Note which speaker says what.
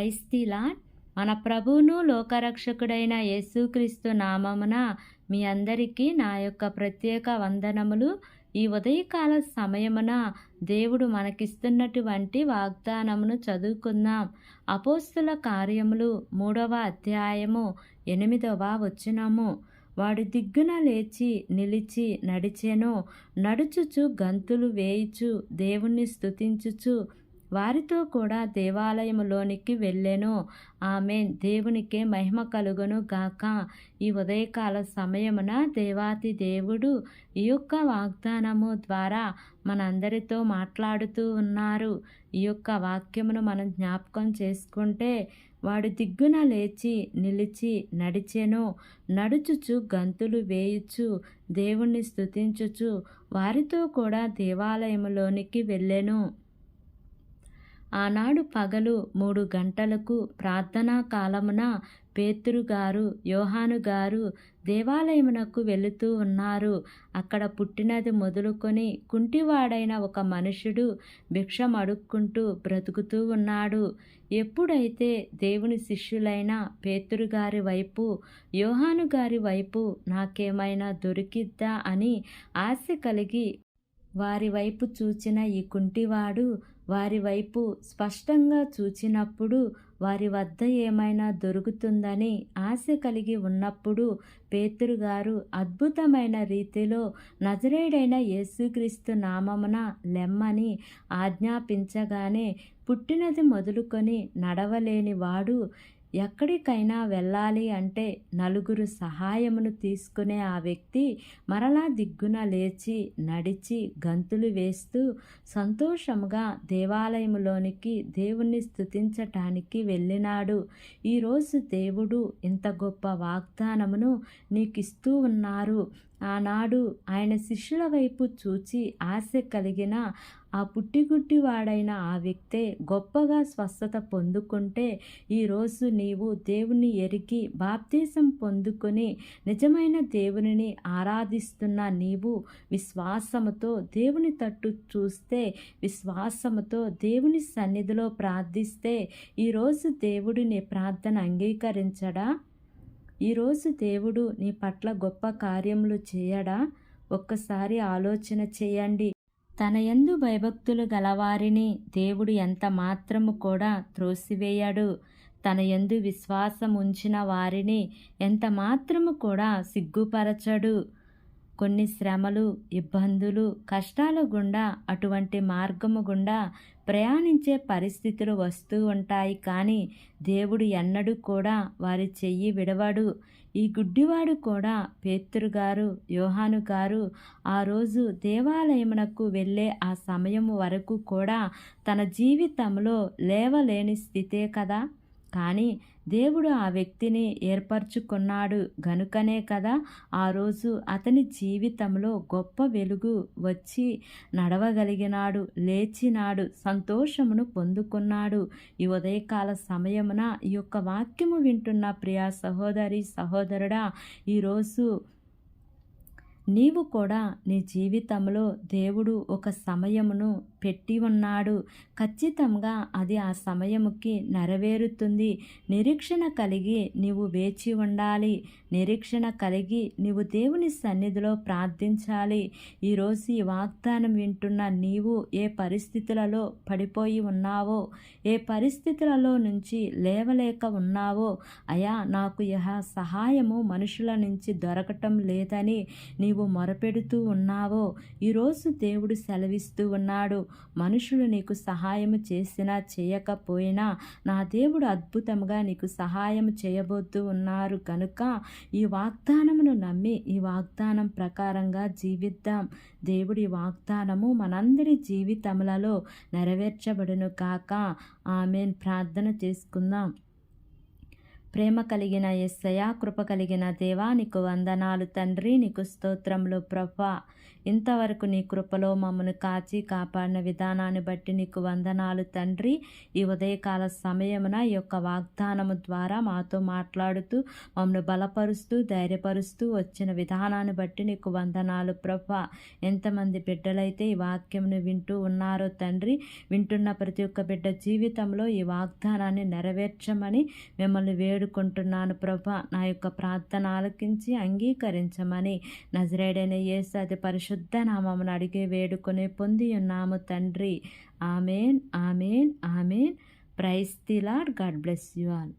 Speaker 1: Praise the lord. మన ప్రభువును లోకరక్షకుడైన యేసుక్రీస్తు నామమున మీ అందరికీ నా యొక్క ప్రత్యేక వందనములు. ఈ ఉదయకాల సమయమున దేవుడు మనకిస్తున్నటువంటి వాగ్దానమును చదువుకుందాం. అపోస్తుల కార్యములు 3వ అధ్యాయము 8వ వచనము. వాడు దిగ్గున లేచి నిలిచి నడిచెను, నడుచుచు గంతులు వేయుచు దేవుణ్ణి స్తుతించుచు వారితో కూడా దేవాలయములోనికి వెళ్ళెను. ఆమేన్. దేవునికే మహిమ కలుగును గాక. ఈ ఉదయకాల సమయమున దేవాతి దేవుడు ఈ యొక్క వాగ్దానము ద్వారా మనందరితో మాట్లాడుతూ ఉన్నారు. ఈ యొక్క వాక్యమును మనం జ్ఞాపకం చేసుకుంటే, వాడు దిగ్గున లేచి నిలిచి నడిచెను, నడుచుచు గంతులు వేయుచు దేవుణ్ణి స్తుతించుచు వారితో కూడా దేవాలయములోనికి వెళ్ళెను. ఆనాడు పగలు 3 గంటలకు ప్రార్థనా కాలమున పేతురు గారు యోహాను గారు దేవాలయమునకు వెళుతూ ఉన్నారు. అక్కడ పుట్టినది మొదలుకొని కుంటివాడైన ఒక మనుషుడు భిక్షం అడుక్కుంటూ బ్రతుకుతూ ఉన్నాడు. ఎప్పుడైతే దేవుని శిష్యులైన పేతురు గారి వైపు యోహాను గారి వైపు నాకేమైనా దొరికిద్దా అని ఆశ కలిగి వారి వైపు చూచిన ఈ కుంటివాడు వారి వైపు స్పష్టంగా చూచినప్పుడు వారి వద్ద ఏమైనా దొరుకుతుందని ఆశ కలిగి ఉన్నప్పుడు పేతురు గారు అద్భుతమైన రీతిలో నజరేయుడైన యేసుక్రీస్తు నామమున లెమ్మని ఆజ్ఞాపించగానే పుట్టినది మొదలుకొని నడవలేని వాడు ఎక్కడికైనా వెళ్ళాలి అంటే నలుగురు సహాయమును తీసుకునే ఆ వ్యక్తి మరలా దిగ్గున లేచి నడిచి గంతులు వేస్తూ సంతోషముగా దేవాలయములోనికి దేవుణ్ణి స్తుతించటానికి వెళ్ళినాడు. ఈరోజు దేవుడు ఇంత గొప్ప వాగ్దానమును నీకిస్తూ ఉన్నారు. ఆనాడు ఆయన శిష్యుల వైపు చూచి ఆశ కలిగిన ఆ పుట్టిగుడ్డివాడైన ఆ వ్యక్తే గొప్పగా స్వస్థత పొందుకుంటే, ఈరోజు నీవు దేవుని ఎరిగి బాప్తీసం పొందుకొని నిజమైన దేవునిని ఆరాధిస్తున్న నీవు విశ్వాసముతో దేవుని తట్టు చూస్తే, విశ్వాసముతో దేవుని సన్నిధిలో ప్రార్థిస్తే ఈరోజు దేవుడు నీ ప్రార్థన అంగీకరించడా? ఈరోజు దేవుడు నీ పట్ల గొప్ప కార్యములు చేయడా? ఒక్కసారి ఆలోచన చేయండి. తన యందు భయభక్తులు గలవారిని దేవుడు ఎంత మాత్రము కూడా త్రోసివేయడు. తన యందు విశ్వాసం ఉంచిన వారిని ఎంత మాత్రము కూడా సిగ్గుపరచడు. కొన్ని శ్రమలు, ఇబ్బందులు, కష్టాల గుండా అటువంటి మార్గము గుండా ప్రయాణించే పరిస్థితులు వస్తూ ఉంటాయి. కానీ దేవుడు ఎన్నడూ కూడా వారి చెయ్యి విడవడు. ఈ గుడ్డివాడు కూడా పేతురు గారు యోహాను గారు ఆ రోజు దేవాలయమునకు వెళ్ళే ఆ సమయం వరకు కూడా తన జీవితంలో లేవలేని స్థితే కదా. కానీ దేవుడు ఆ వ్యక్తిని ఏర్పరచుకున్నాడు గనుకనే కదా ఆ రోజు అతని జీవితంలో గొప్ప వెలుగు వచ్చి నడవగలిగినాడు, లేచినాడు, సంతోషమును పొందుకున్నాడు. ఈ ఉదయకాల సమయమున ఈ యొక్క వాక్యము వింటున్న ప్రియా సహోదరి సహోదరుడా, ఈరోజు నీవు కూడా నీ జీవితంలో దేవుడు ఒక సమయమును పెట్టి ఉన్నాడు. ఖచ్చితంగా అది ఆ సమయముకి నెరవేరుతుంది. నిరీక్షణ కలిగి నీవు వేచి ఉండాలి. నిరీక్షణ కలిగి నీవు దేవుని సన్నిధిలో ప్రార్థించాలి. ఈరోజు ఈ వాగ్దానం వింటున్న నీవు ఏ పరిస్థితులలో పడిపోయి ఉన్నావో, ఏ పరిస్థితులలో నుంచి లేవలేక ఉన్నావో, అయా నాకు సహాయము మనుషుల నుంచి దొరకటం లేదని నీవు మొరపెడుతూ ఉన్నావో, ఈరోజు దేవుడు సెలవిస్తూ ఉన్నాడు. మనుషులు నీకు సహాయము చేసినా చేయకపోయినా నా దేవుడు అద్భుతంగా నీకు సహాయం చేయబోతూ ఉన్నారు. కనుక ఈ వాగ్దానమును నమ్మి ఈ వాగ్దానం ప్రకారంగా జీవిద్దాం. దేవుడి వాగ్దానము మనందరి జీవితములలో నెరవేర్చబడును కాక. ఆమేన్. ప్రార్థన చేసుకుందాం. ప్రేమ కలిగిన యేసయ్యా, కృప కలిగిన దేవా, నీకు వందనాలు తండ్రి. నీకు స్తోత్రములు ప్రభా. ఇంతవరకు నీ కృపలో మమ్మను కాచి కాపాడిన విధానాన్ని బట్టి నీకు వందనాలు తండ్రి. ఈ ఉదయకాల సమయమున ఈ యొక్క వాగ్దానము ద్వారా మాతో మాట్లాడుతూ మమ్మల్ని బలపరుస్తూ ధైర్యపరుస్తూ వచ్చిన విధానాన్ని బట్టి నీకు వందనాలు ప్రభా. ఎంతమంది బిడ్డలైతే ఈ వాక్యమును వింటూ ఉన్నారో తండ్రి, వింటున్న ప్రతి ఒక్క బిడ్డ జీవితంలో ఈ వాగ్దానాన్ని నెరవేర్చమని మిమ్మల్ని వేడుకుంటున్నాను ప్రభా. నా యొక్క ప్రార్థన ఆలకించి అంగీకరించమని నజరేయుడైన యేసు అతి పరిశుద్ధ నామమున అడిగి వేడుకొని పొంది ఉన్నాము తండ్రి. Amen, amen, amen. Praise the lord. God bless you all.